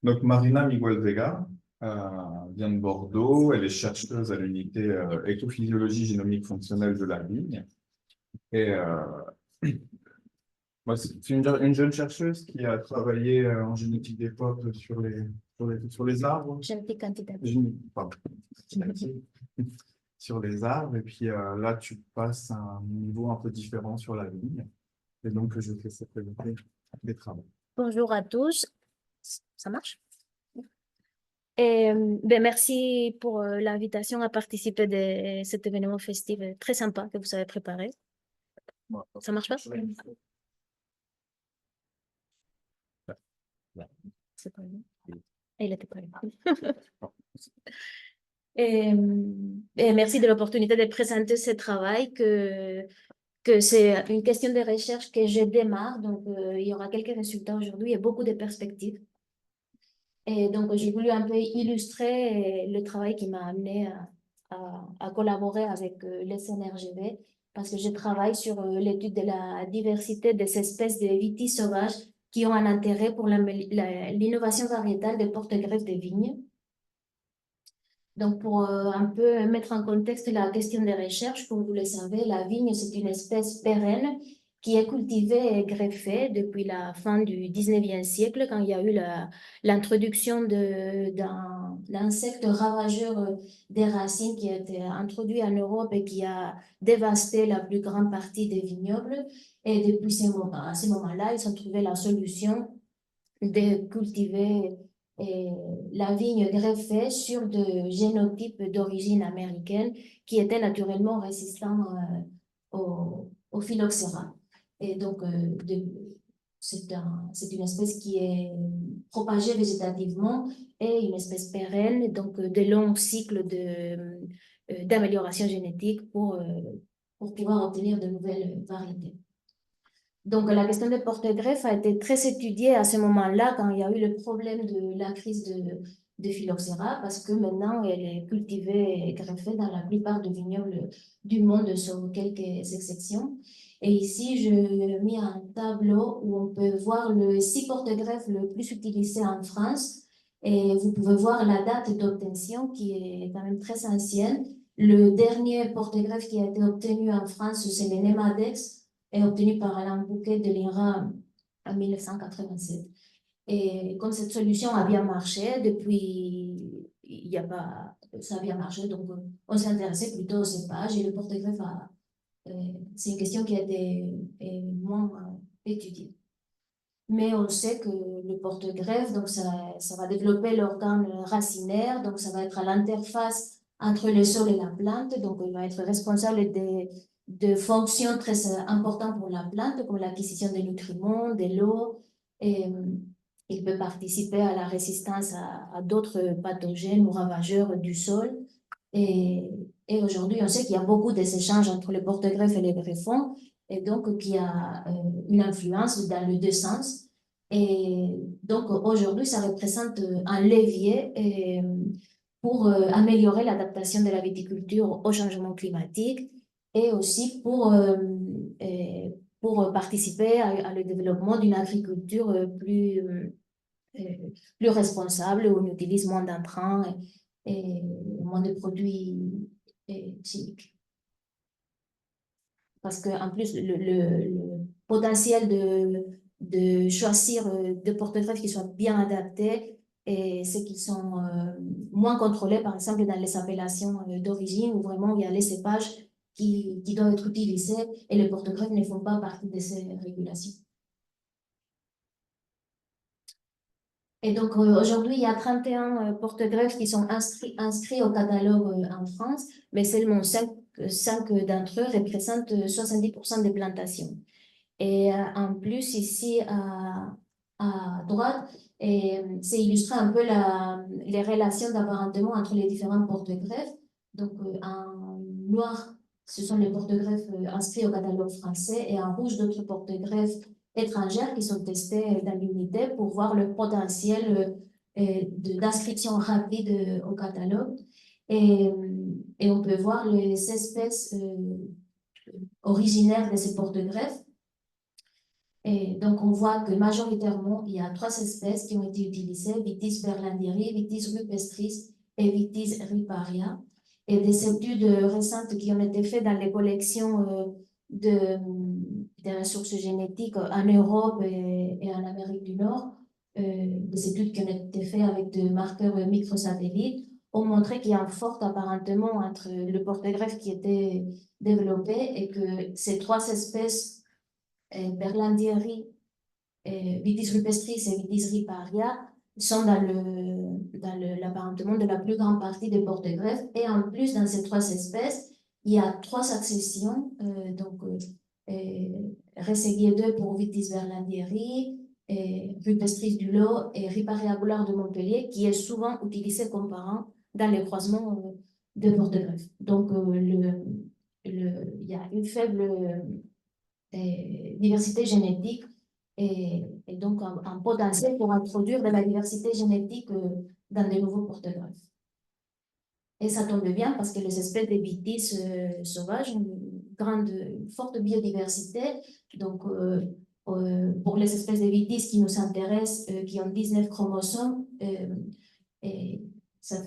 Donc, Marina Miguel Vega vient de Bordeaux. Elle est chercheuse à l'unité écophysiologie génomique fonctionnelle de la vigne. Et moi, c'est une jeune chercheuse qui a travaillé en génétique d'époque sur les arbres. Génétique quantitative. Pardon. Sur les arbres. Et puis là, tu passes à un niveau un peu différent sur la vigne. Et donc, je vais te présenter les travaux. Bonjour à tous. Ça marche? Merci pour l'invitation à participer de cet événement festif très sympa que vous avez préparé. Ça marche pas? C'est pas lui. Il était pas là. Et merci de l'opportunité de présenter ce travail que c'est une question de recherche que je démarre. Donc, il y aura quelques résultats aujourd'hui et beaucoup de perspectives. Et donc, j'ai voulu un peu illustrer le travail qui m'a amené à collaborer avec les SNRGV parce que je travaille sur l'étude de la diversité des espèces de vitis sauvages qui ont un intérêt pour l'innovation variétale des porte-greffes de vignes. Donc, pour un peu mettre en contexte la question des recherches, comme vous le savez, la vigne, c'est une espèce pérenne qui est cultivée et greffée depuis la fin du 19e siècle, quand il y a eu l'introduction d'un insecte ravageur des racines qui a été introduit en Europe et qui a dévasté la plus grande partie des vignobles. Et depuis à ce moment-là, ils ont trouvé la solution de cultiver la vigne greffée sur des génotypes d'origine américaine qui étaient naturellement résistants au phylloxéra. Et donc, c'est une espèce qui est propagée végétativement et une espèce pérenne, donc de longs cycles d'amélioration génétique pour pouvoir obtenir de nouvelles variétés. Donc, la question des porte-greffes a été très étudiée à ce moment-là, quand il y a eu le problème de la crise de phylloxéra, parce que maintenant, elle est cultivée et greffée dans la plupart des vignobles du monde, sauf quelques exceptions. Et ici, je mis un tableau où on peut voir les 6 porte-greffes le plus utilisés en France. Et vous pouvez voir la date d'obtention qui est quand même très ancienne. Le dernier porte-greffe qui a été obtenu en France, c'est le Nemadex, est obtenu par Alain Bouquet de l'INRA en 1987. Et comme cette solution a bien marché, depuis, il y a pas, ça a bien marché, donc on s'est intéressé plutôt au cépage et le porte-greffe, c'est une question qui a été moins étudiée. Mais on sait que le porte-greffe, donc ça va développer l'organe racinaire, donc ça va être à l'interface entre le sol et la plante, donc il va être responsable de fonctions très importantes pour la plante, comme l'acquisition des nutriments, de l'eau, et il peut participer à la résistance à d'autres pathogènes ou ravageurs du sol. Et aujourd'hui, on sait qu'il y a beaucoup d'échanges entre les porte-greffes et les greffons, et donc qu'il y a une influence dans les deux sens. Et donc aujourd'hui, ça représente un levier pour améliorer l'adaptation de la viticulture au changement climatique et aussi pour participer à le développement d'une agriculture plus responsable où on utilise moins d'intrants et moins de produits chimiques. Parce qu'en plus, le potentiel de choisir des porte-greffes qui soient bien adaptés et c'est qu'ils sont moins contrôlés, par exemple, dans les appellations d'origine, où vraiment il y a les cépages qui doivent être utilisés et les porte-greffes ne font pas partie de ces régulations. Et donc, aujourd'hui, il y a 31 porte-greffes qui sont inscrits au catalogue en France, mais seulement 5 d'entre eux représentent 70% des plantations. Et en plus, ici, à droite, c'est illustré un peu les relations d'apparentement entre les différents porte-greffes. Donc, en noir, ce sont les porte-greffes inscrits au catalogue français, et en rouge, d'autres porte-greffes étrangères qui sont testées dans l'unité pour voir le potentiel d'inscription rapide au catalogue. Et on peut voir les espèces originaires de ces porte-greffes. Et donc, on voit que majoritairement, il y a 3 espèces qui ont été utilisées, Vitis berlandieri, Vitis rupestris et Vitis riparia. Et des études récentes qui ont été faites dans les collections des ressources génétiques en Europe et en Amérique du Nord, des études qui ont été faites avec des marqueurs microsatellites, ont montré qu'il y a un fort apparentement entre le porte-greffe qui était développé et que ces 3 espèces, berlandieri, Vitis rupestris et Vitis riparia, sont dans l'apparentement de la plus grande partie des porte-greffes. Et en plus, dans ces 3 espèces, il y a 3 accessions, donc Rességuier 2 pour Vitis berlandieri, Rupestris du Lot et Riparia goulard de Montpellier, qui est souvent utilisé comme parent dans les croisements de porte-greffes. Donc, il y a une faible diversité génétique et donc un potentiel pour introduire de la diversité génétique dans de nouveaux porte-greffes. Et ça tombe bien parce que les espèces de vitis sauvages ont une forte biodiversité. Donc, pour les espèces de vitis qui nous intéressent, qui ont 19 chromosomes, et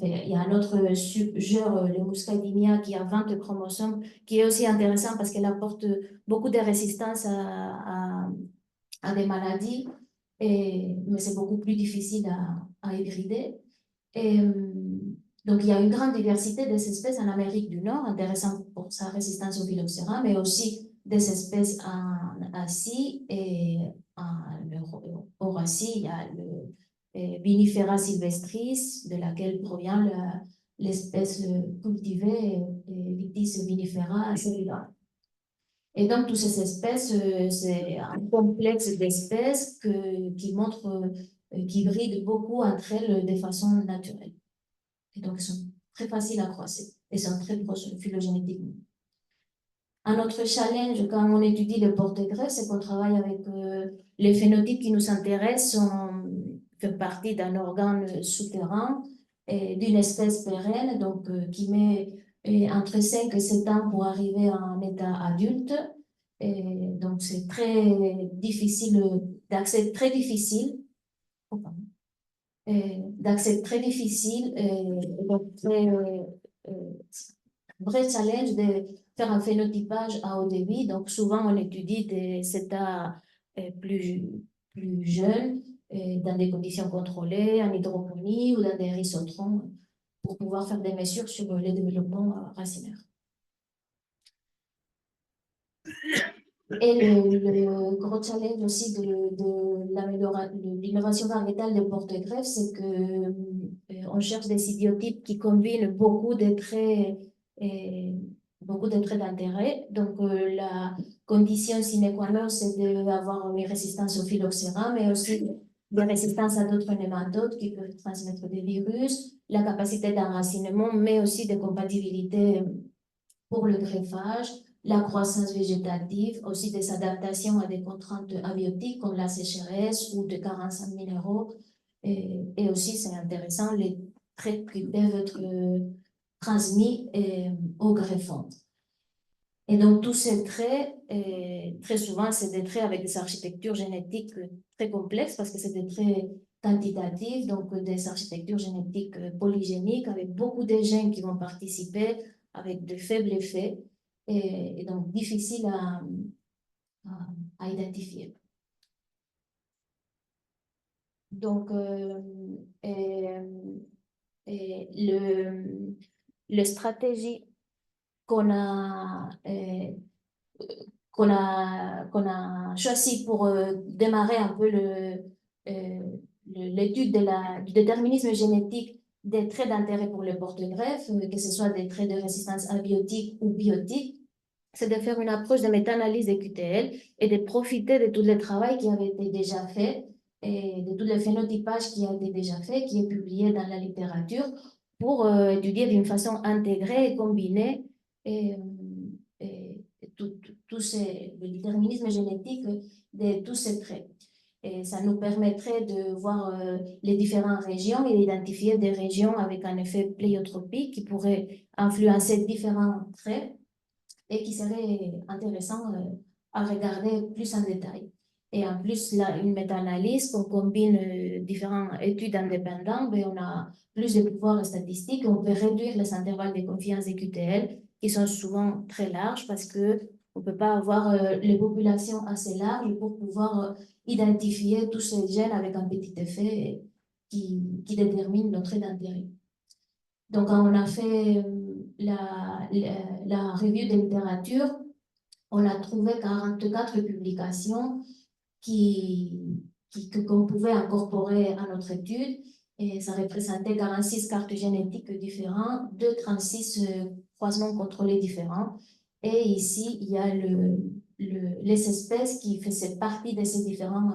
il y a un autre genre, le Muscadinea, qui a 20 chromosomes, qui est aussi intéressant parce qu'elle apporte beaucoup de résistance à des maladies, mais c'est beaucoup plus difficile à hybrider. Donc, il y a une grande diversité des espèces en Amérique du Nord, intéressant pour sa résistance au phylloxéra, mais aussi des espèces en Asie et en Eurasie. Il y a le Vinifera sylvestris, de laquelle provient l'espèce cultivée, Vitis vinifera cellula. Et donc, toutes ces espèces, c'est un complexe d'espèces qui montrent, qui brident beaucoup entre elles de façon naturelle. Et donc, elles sont très faciles à croiser et sont très proches phylogénétiquement. Un autre challenge quand on étudie le porte-greffe, c'est qu'on travaille avec les phénotypes qui nous intéressent, fait partie d'un organe souterrain et d'une espèce pérenne, donc qui met entre 5 et 7 ans pour arriver à un état adulte. Et donc, c'est très difficile, d'accès très difficile. D'accès très difficile, donc vrai challenge de faire un phénotypage à haut débit. Donc, souvent, on étudie des états plus jeunes, dans des conditions contrôlées, en hydroponie ou dans des rhizotrons, pour pouvoir faire des mesures sur le développement racinaire. Et le gros challenge aussi de l'innovation variétale de porte-greffe, c'est que on cherche des idiotypes qui combinent beaucoup de traits d'intérêt. Donc, la condition sine qua non, c'est d'avoir une résistance au phylloxéra, mais aussi des résistances à d'autres nématodes qui peuvent transmettre des virus, la capacité d'enracinement, mais aussi de compatibilité pour le greffage, la croissance végétative, aussi des adaptations à des contraintes abiotiques comme la sécheresse ou des carences en minéraux. Et aussi, c'est intéressant, les traits qui peuvent être transmis au greffon. Et donc, tous ces traits, très souvent, c'est des traits avec des architectures génétiques très complexes parce que c'est des traits quantitatifs, donc des architectures génétiques polygéniques avec beaucoup de gènes qui vont participer avec de faibles effets et donc difficiles à identifier. Donc, le stratégie qu'on a choisi pour démarrer un peu l'étude du déterminisme génétique des traits d'intérêt pour le porte-greffe, que ce soit des traits de résistance abiotique ou biotique, c'est de faire une approche de méta-analyse des QTL et de profiter de tout le travail qui avait été déjà fait et de tout le phénotypage qui a été déjà fait, qui est publié dans la littérature, pour étudier d'une façon intégrée et combinée le déterminisme génétique de tous ces traits. Et ça nous permettrait de voir les différentes régions et d'identifier des régions avec un effet pléiotropique qui pourrait influencer différents traits et qui serait intéressant à regarder plus en détail. Et en plus, là, une méta-analyse, qu'on combine différentes études indépendantes, ben, on a plus de pouvoirs statistiques, on peut réduire les intervalles de confiance des QTL, qui sont souvent très larges parce que on ne peut pas avoir les populations assez larges pour pouvoir identifier tous ces gènes avec un petit effet qui détermine notre d'intérêt. Donc, quand on a fait la revue de littérature, on a trouvé 44 publications qu'on pouvait incorporer à notre étude. Et ça représentait 46 cartes génétiques différentes, 36 croisements contrôlés différents. Et ici, il y a les espèces qui faisaient partie de ces différents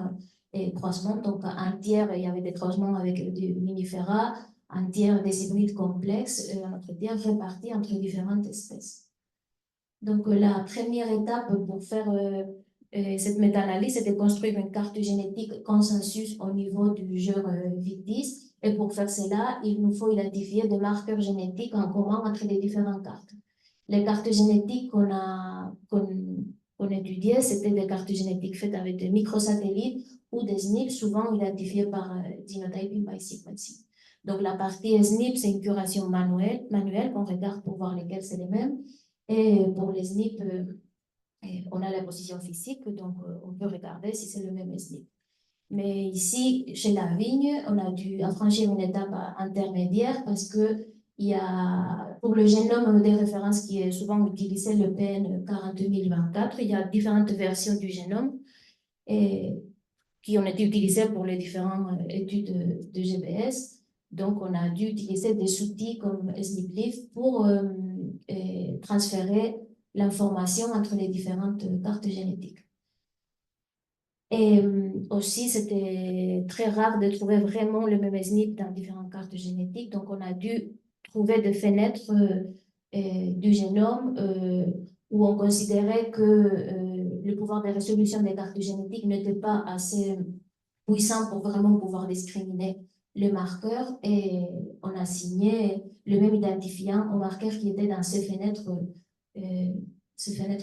croisements. Donc, un tiers, il y avait des croisements avec du minifera, un tiers des hybrides complexes, et un autre tiers répartis entre différentes espèces. Donc, la première étape pour faire cette méta-analyse, c'est de construire une carte génétique consensus au niveau du genre VIT10. Et pour faire cela, il nous faut identifier des marqueurs génétiques en commun entre les différentes cartes. Les cartes génétiques qu'on étudiait, c'était des cartes génétiques faites avec des microsatellites ou des SNP, souvent identifiés par genotyping by sequencing. Donc, la partie SNP, c'est une curation manuelle qu'on regarde pour voir lesquels c'est les mêmes. Et pour les SNP, on a la position physique, donc on peut regarder si c'est le même SNP. Mais ici, chez la vigne, on a dû franchir une étape intermédiaire parce que il y a, pour le génome des références qui est souvent utilisé, le PN 42024, il y a différentes versions du génome qui ont été utilisées pour les différentes études de GPS. Donc, on a dû utiliser des outils comme SNPLIF pour transférer l'information entre les différentes cartes génétiques. Et aussi, c'était très rare de trouver vraiment le même SNP dans différentes cartes génétiques. Donc, on a dû trouver des fenêtres du génome où on considérait que le pouvoir de résolution des cartes génétiques n'était pas assez puissant pour vraiment pouvoir discriminer le marqueur. Et on a assigné le même identifiant au marqueur qui était dans ces fenêtres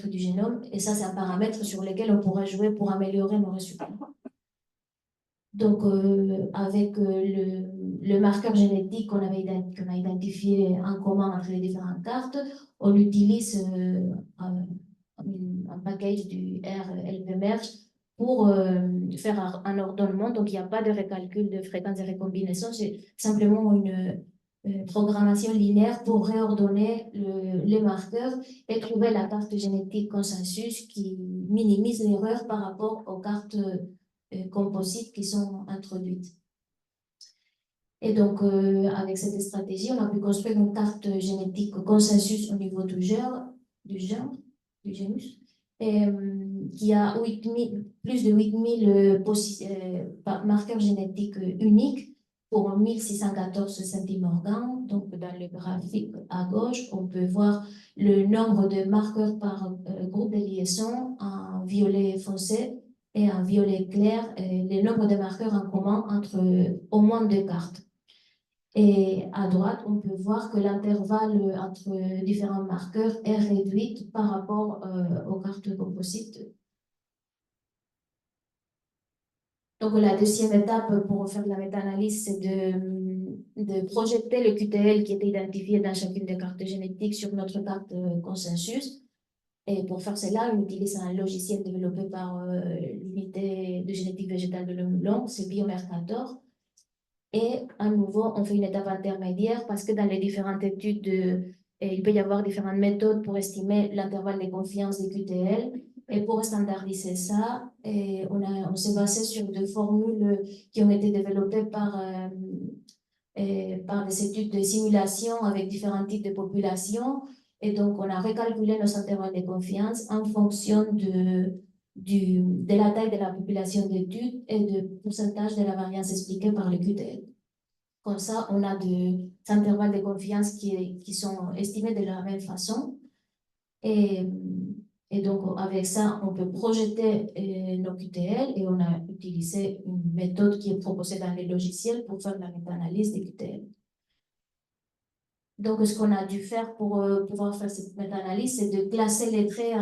du génome. Et ça, c'est un paramètre sur lequel on pourrait jouer pour améliorer nos résultats. Donc, avec le marqueur génétique qu'on a identifié en commun entre les différentes cartes, on utilise un package du RLP-Merge pour faire un ordonnement. Donc, il n'y a pas de recalcul de fréquence de recombinaison, c'est simplement une programmation linéaire pour réordonner les marqueurs et trouver la carte génétique consensus qui minimise l'erreur par rapport aux cartes composites qui sont introduites. Et donc, avec cette stratégie, on a pu construire une carte génétique consensus au niveau du génus, et, qui a plus de 8000 marqueurs génétiques uniques pour 1614 centimorgans. Donc, dans le graphique à gauche, on peut voir le nombre de marqueurs par groupe de liaison en violet foncé et en violet clair, le nombre de marqueurs en commun entre au moins 2 cartes. Et à droite, on peut voir que l'intervalle entre différents marqueurs est réduit par rapport aux cartes composites. Donc, la deuxième étape pour faire la méta-analyse, c'est de projeter le QTL qui était identifié dans chacune des cartes génétiques sur notre carte consensus. Et pour faire cela, on utilise un logiciel développé par l'unité de génétique végétale de Lyon, c'est Biomercator. Et à nouveau, on fait une étape intermédiaire parce que dans les différentes études, il peut y avoir différentes méthodes pour estimer l'intervalle de confiance des QTL. Et pour standardiser ça, on s'est basé sur deux formules qui ont été développées par des études de simulation avec différents types de populations. Et donc, on a recalculé nos intervalles de confiance en fonction de la taille de la population d'études et du pourcentage de la variance expliquée par le QTL. Comme ça, on a des intervalles de confiance qui sont estimés de la même façon. Et donc, avec ça, on peut projeter nos QTL et on a utilisé une méthode qui est proposée dans les logiciels pour faire la méta-analyse des QTL. Donc, ce qu'on a dû faire pour pouvoir faire cette méta-analyse, c'est de classer les traits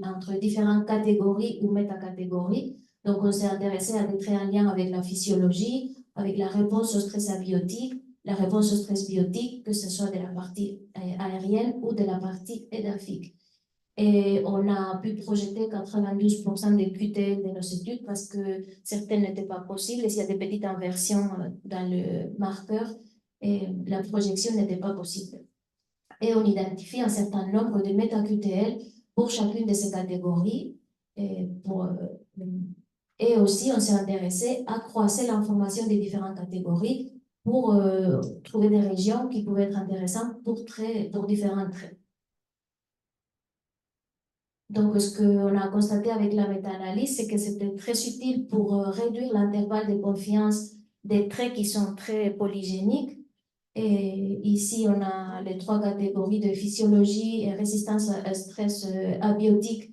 entre différentes catégories ou métacatégories. Donc, on s'est intéressé à des traits en lien avec la physiologie, avec la réponse au stress abiotique, la réponse au stress biotique, que ce soit de la partie aérienne ou de la partie édaphique. Et on a pu projeter 92% des QTL de nos études parce que certaines n'étaient pas possibles. Et s'il y a des petites inversions dans le marqueur, et la projection n'était pas possible. Et on identifie un certain nombre de méta-QTL pour chacune de ces catégories. Et aussi, on s'est intéressé à croiser l'information des différentes catégories pour trouver des régions qui pouvaient être intéressantes pour différents traits. Donc, ce qu'on a constaté avec la méta-analyse, c'est que c'était très utile pour réduire l'intervalle de confiance des traits qui sont très polygéniques. Et ici, on a les 3 catégories de physiologie et résistance à stress abiotique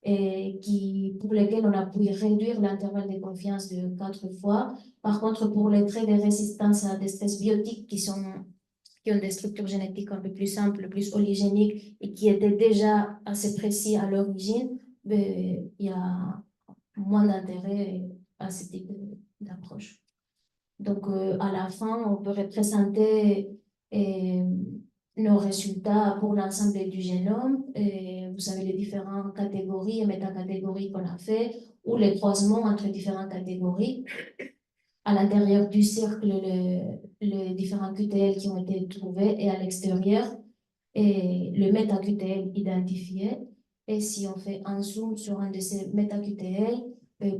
pour lesquelles on a pu réduire l'intervalle de confiance de 4 fois. Par contre, pour les traits de résistance à des stress biotiques qui ont des structures génétiques un peu plus simples, plus polygéniques et qui étaient déjà assez précis à l'origine, il y a moins d'intérêt à ce type d'approche. Donc, à la fin, on peut représenter nos résultats pour l'ensemble du génome. Et vous savez les différentes catégories et métacatégories qu'on a fait, ou les croisements entre différentes catégories. À l'intérieur du cercle, les différents QTL qui ont été trouvés et à l'extérieur, et le méta-QTL identifié. Et si on fait un zoom sur un de ces méta-QTL,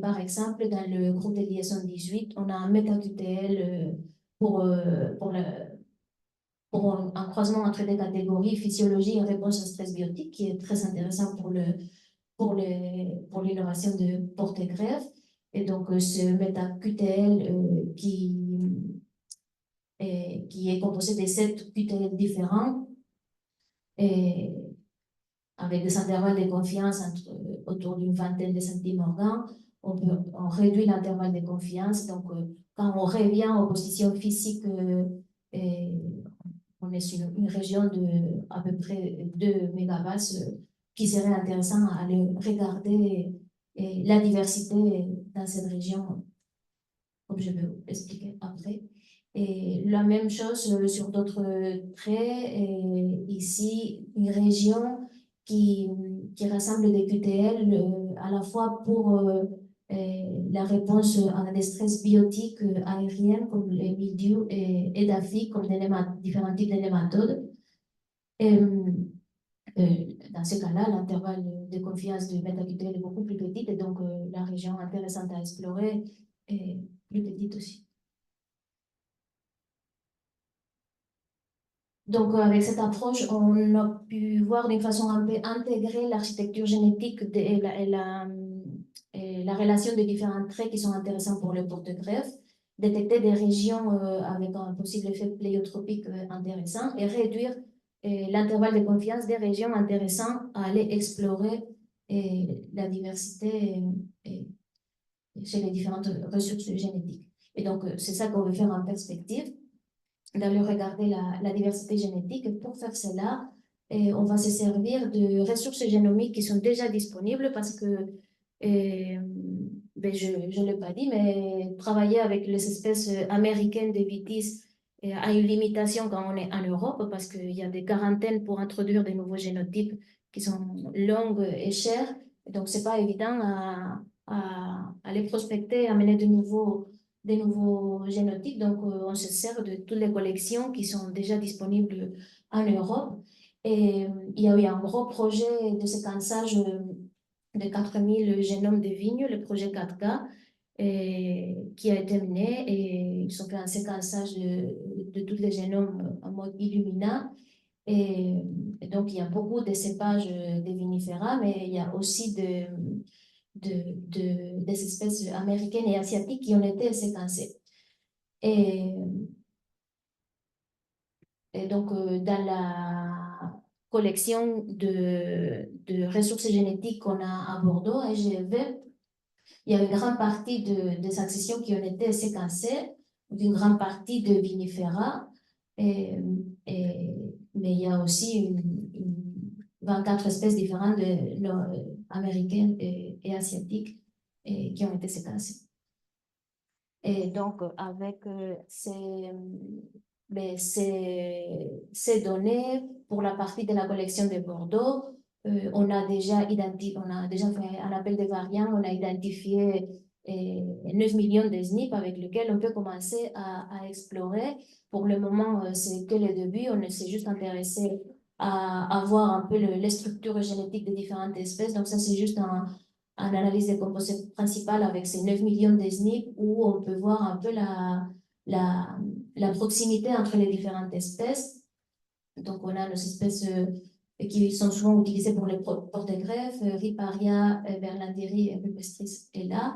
par exemple, dans le groupe de liaison 18, on a un méta-QTL pour un croisement entre des catégories, physiologie et réponse à stress biotique, qui est très intéressant pour l'innovation de porte-greffe. Et donc, ce méta-QTL qui est composé de 7 QTL différents, et avec des intervalles de confiance autour d'une vingtaine de centimorgans, on réduit l'intervalle de confiance. Donc, quand on revient aux positions physiques, on est sur une région de à peu près 2 mégabas, qui serait intéressant à aller regarder la diversité dans cette région, comme je vais vous expliquer après. Et la même chose sur d'autres traits. Et ici, une région qui rassemble des QTL à la fois pour la réponse à des stress biotiques aériens comme les mildiou et édaphiques, comme différents types de nématodes. Et, dans ce cas-là, l'intervalle de confiance du méta-QTL est beaucoup plus petit et donc la région intéressante à explorer est plus petite aussi. Donc, avec cette approche, on a pu voir d'une façon un peu intégrée l'architecture génétique et la relation des différents traits qui sont intéressants pour le porte-greffe, détecter des régions avec un possible effet pléiotropique intéressant et réduire l'intervalle de confiance des régions intéressantes à aller explorer la diversité chez les différentes ressources génétiques. Et donc, c'est ça qu'on veut faire en perspective, d'aller regarder la diversité génétique. Et pour faire cela, on va se servir de ressources génomiques qui sont déjà disponibles parce que, je ne l'ai pas dit, mais travailler avec les espèces américaines de vitis a une limitation quand on est en Europe parce qu'il y a des quarantaines pour introduire des nouveaux génotypes qui sont longues et chères. Donc, ce n'est pas évident à les prospecter, à mener des nouveaux génotypes. Donc, on se sert de toutes les collections qui sont déjà disponibles en Europe. Et il y a eu un gros projet de séquençage de 4000 génomes de vignes, le projet 4K, qui a été mené. Et ils ont fait un séquençage de tous les génomes en mode Illumina. Et donc, il y a beaucoup de cépages de vinifera, mais il y a aussi des espèces américaines et asiatiques qui ont été séquencées. Et donc, dans la collection de ressources génétiques qu'on a à Bordeaux, à GFV, il y a une grande partie des accessions qui ont été séquencées, une grande partie de vinifera, mais il y a aussi 24 espèces différentes américaines et asiatiques qui ont été séquencés. Et donc, avec ces données, pour la partie de la collection de Bordeaux, on a déjà fait un appel de variants, on a identifié 9 millions de SNP avec lesquels on peut commencer à explorer. Pour le moment, c'est que le début, on s'est juste intéressé à voir un peu les structures génétiques des différentes espèces. Donc ça, c'est juste un analyse des composés principales avec ces 9 millions de SNP où on peut voir un peu la proximité entre les différentes espèces. Donc, on a nos espèces qui sont souvent utilisées pour les porte-greffes, Riparia, Berlanderi, Rupestris est là.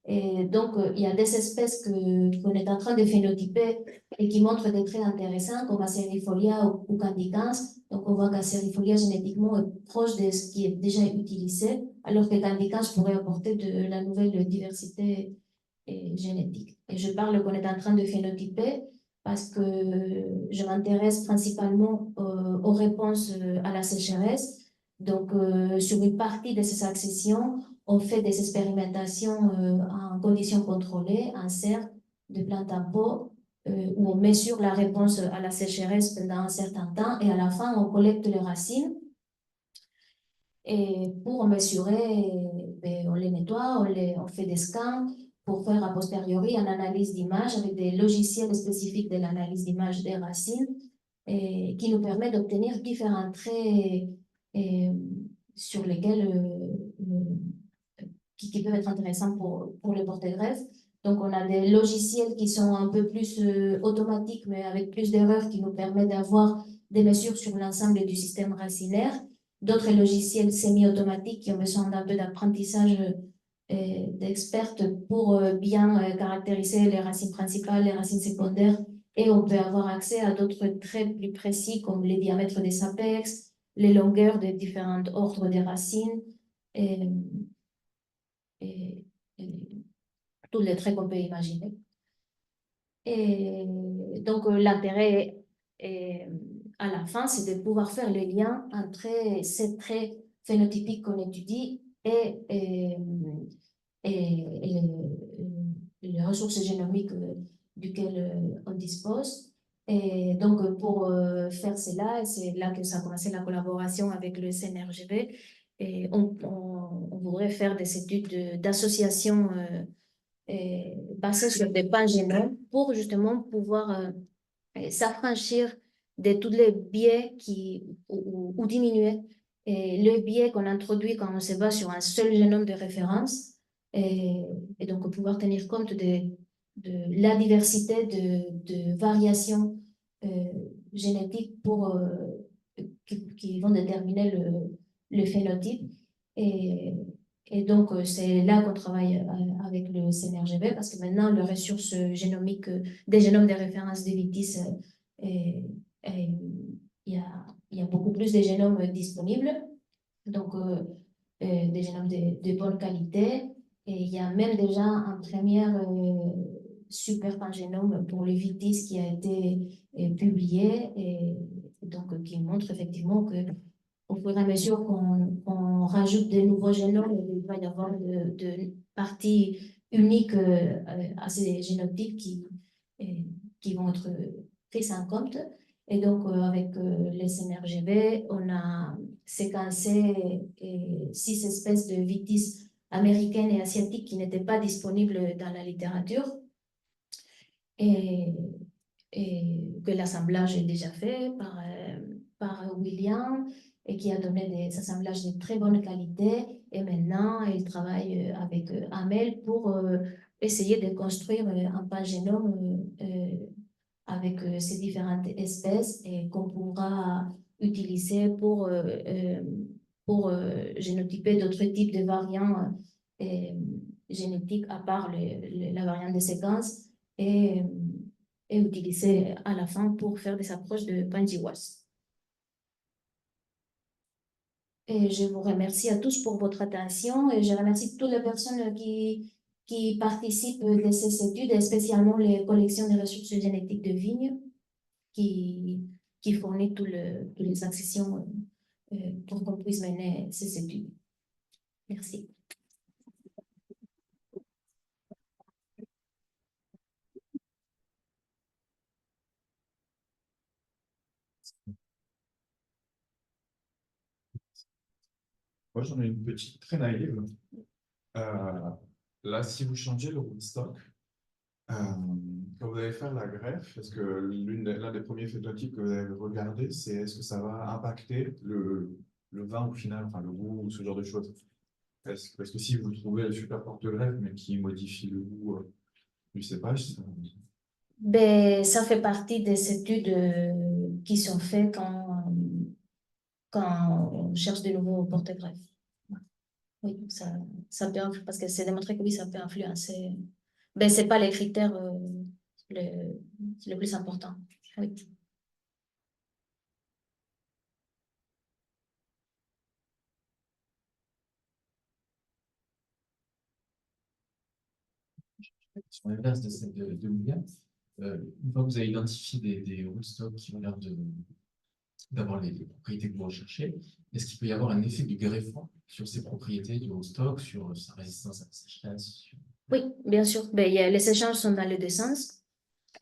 Et donc, il y a des espèces qu'on est en train de phénotyper et qui montrent des traits intéressants, comme Acerifolia ou Candicans. Donc, on voit qu'Acerifolia génétiquement est proche de ce qui est déjà utilisé, alors que Candicans pourrait apporter de la nouvelle diversité génétique. Et je parle qu'on est en train de phénotyper parce que je m'intéresse principalement aux réponses à la sécheresse. Donc, sur une partie de ces accessions, on fait des expérimentations en conditions contrôlées, en serre de plantes à pot, où on mesure la réponse à la sécheresse pendant un certain temps et à la fin, on collecte les racines. Et pour mesurer, on les nettoie, on fait des scans pour faire a posteriori une analyse d'image avec des logiciels spécifiques de l'analyse d'image des racines et qui nous permet d'obtenir différents traits sur lesquels qui peuvent être intéressants pour les porte-greffes. Donc, on a des logiciels qui sont un peu plus automatiques, mais avec plus d'erreurs, qui nous permettent d'avoir des mesures sur l'ensemble du système racinaire. D'autres logiciels semi-automatiques qui ont besoin d'un peu d'apprentissage d'experts pour bien caractériser les racines principales, les racines secondaires. Et on peut avoir accès à d'autres traits plus précis, comme les diamètres des apex, les longueurs des différents ordres des racines, et tous les traits qu'on peut imaginer. Et donc, l'intérêt à la fin, c'est de pouvoir faire le lien entre ces traits phénotypiques qu'on étudie et les ressources génomiques duquel on dispose. Et donc, pour faire cela, et c'est là que ça a commencé la collaboration avec le CNRGV, et on voudrait faire des études d'association basées sur des pangénomes pour justement pouvoir s'affranchir de tous les biais ou diminuer le biais qu'on introduit quand on se base sur un seul génome de référence et donc pouvoir tenir compte de la diversité de variations génétiques qui vont déterminer le phénotype. Et donc, c'est là qu'on travaille avec le CNRGV parce que maintenant, les ressources génomiques des génomes de référence de Vitis, il y a beaucoup plus de génomes disponibles, donc des génomes de bonne qualité. Et il y a même déjà un premier super pangénome pour le Vitis qui a été publié et donc qui montre effectivement que au fur et à mesure qu'on rajoute de nouveaux génomes, il va y avoir de parties uniques à ces génotypes qui vont être prises en compte. Et donc, avec les CNRGV, on a séquencé 6 espèces de Vitis américaines et asiatiques qui n'étaient pas disponibles dans la littérature. Et que l'assemblage est déjà fait par William et qui a donné des assemblages de très bonne qualité. Et maintenant, il travaille avec Amel pour essayer de construire un pangénome avec ces différentes espèces et qu'on pourra utiliser pour génotyper d'autres types de variants génétiques à part la variante de séquence et utiliser à la fin pour faire des approches de PanGWAS. Et je vous remercie à tous pour votre attention et je remercie toutes les personnes qui participent de ces études, et spécialement les collections de ressources génétiques de vignes qui fournissent toutes les accessions pour qu'on puisse mener ces études. Merci. Moi, j'en ai une petite très naïve. Euh, Là, si vous changez le rootstock, quand vous allez faire la greffe, est-ce que l'un des premiers phénotypes que vous allez regarder, c'est est-ce que ça va impacter le vin au final, enfin le goût ou ce genre de choses? Parce que si vous trouvez le super porte-greffe, mais qui modifie le goût du cépage, Ben, ça fait partie des études qui sont faites quand on cherche de nouveaux porte-greffes. Oui, ça peut, parce que c'est démontré que oui, ça peut influencer. Ben, c'est pas les critères le plus important. Oui. Sur l'inverse de celle de William, une fois que vous avez identifié des rootstocks qui ont l'air d'avoir les propriétés que vous recherchez, est-ce qu'il peut y avoir un effet du greffon sur ces propriétés du rootstock, sur sa résistance à la sécheresse? Oui, bien sûr. Ben, les échanges sont dans les deux sens.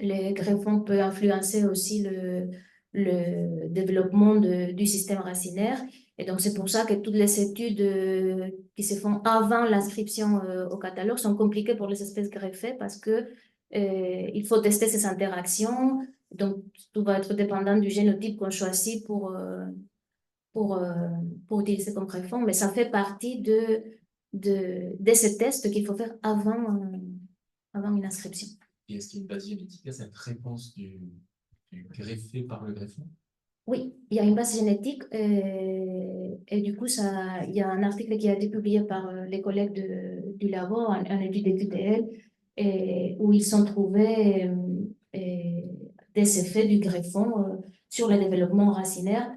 Le greffon peut influencer aussi le développement du système racinaire. Et donc, c'est pour ça que toutes les études qui se font avant l'inscription au catalogue sont compliquées pour les espèces greffées parce que il faut tester ces interactions. Donc, tout va être dépendant du génotype qu'on choisit pour, euh, pour utiliser comme greffon. Mais ça fait partie de ces tests qu'il faut faire avant une inscription. Et est-ce qu'il y a une base génétique à cette réponse du greffé par le greffon? Oui, il y a une base génétique et du coup, il y a un article qui a été publié par les collègues du labo, un étude de QTL, où ils ont trouvé des effets du greffon sur le développement racinaire.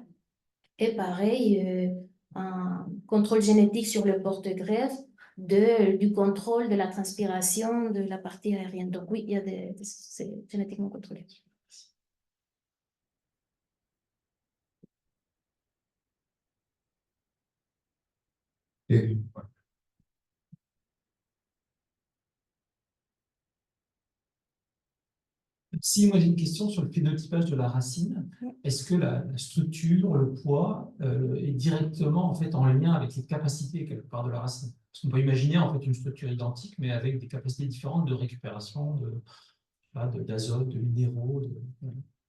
Et pareil, un contrôle génétique sur le porte-greffe, du contrôle de la transpiration de la partie aérienne. Donc oui, c'est génétiquement contrôlé. et Si moi j'ai une question sur le phénotypage de la racine, est-ce que la structure, le poids est directement en fait en lien avec les capacités quelque part de la racine? Parce qu'on peut imaginer en fait une structure identique, mais avec des capacités différentes de récupération d'azote, de minéraux.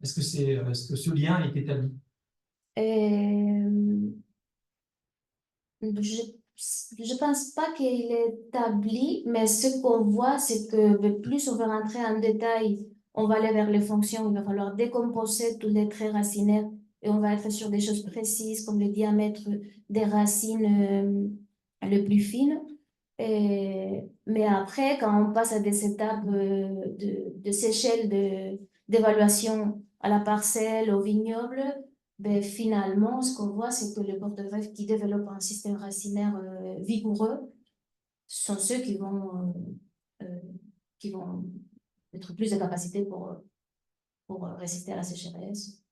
Est-ce que est-ce que ce lien est établi? Euh, je pense pas qu'il est établi, mais ce qu'on voit, c'est que plus on va rentrer en détail, on va aller vers les fonctions, il va falloir décomposer tous les traits racinaires et on va être sur des choses précises comme le diamètre des racines les plus fines. Mais après, quand on passe à des étapes de séchelle, d'évaluation à la parcelle, au vignoble, ben, finalement, ce qu'on voit, c'est que les porte-greffes qui développent un système racinaire vigoureux sont ceux qui vont être plus de capacité pour résister à la sécheresse.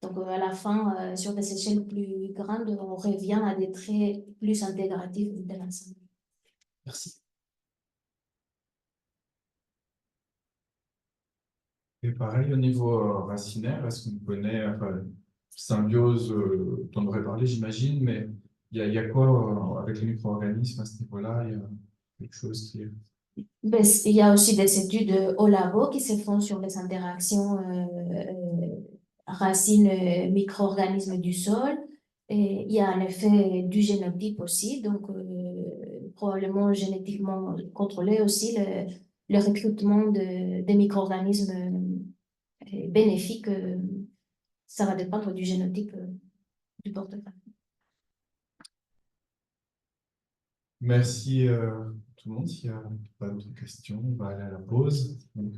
Donc, à la fin, sur des échelles plus grandes, on revient à des traits plus intégratifs de l'ensemble. Merci. Et pareil, au niveau racinaire, est-ce qu'on connaît, enfin, symbiose, tu en aurais parlé, j'imagine, mais il y a quoi avec les micro-organismes à ce niveau-là? Il y a quelque chose qui est... Ben, il y a aussi des études au labo qui se font sur les interactions racines-micro-organismes du sol. Et il y a un effet du génotype aussi, donc probablement génétiquement contrôlé aussi le recrutement des micro-organismes bénéfiques. Ça va dépendre du génotype du portefeuille. Merci tout le monde. S'il n'y a pas d'autres questions, on va aller à la pause. Donc,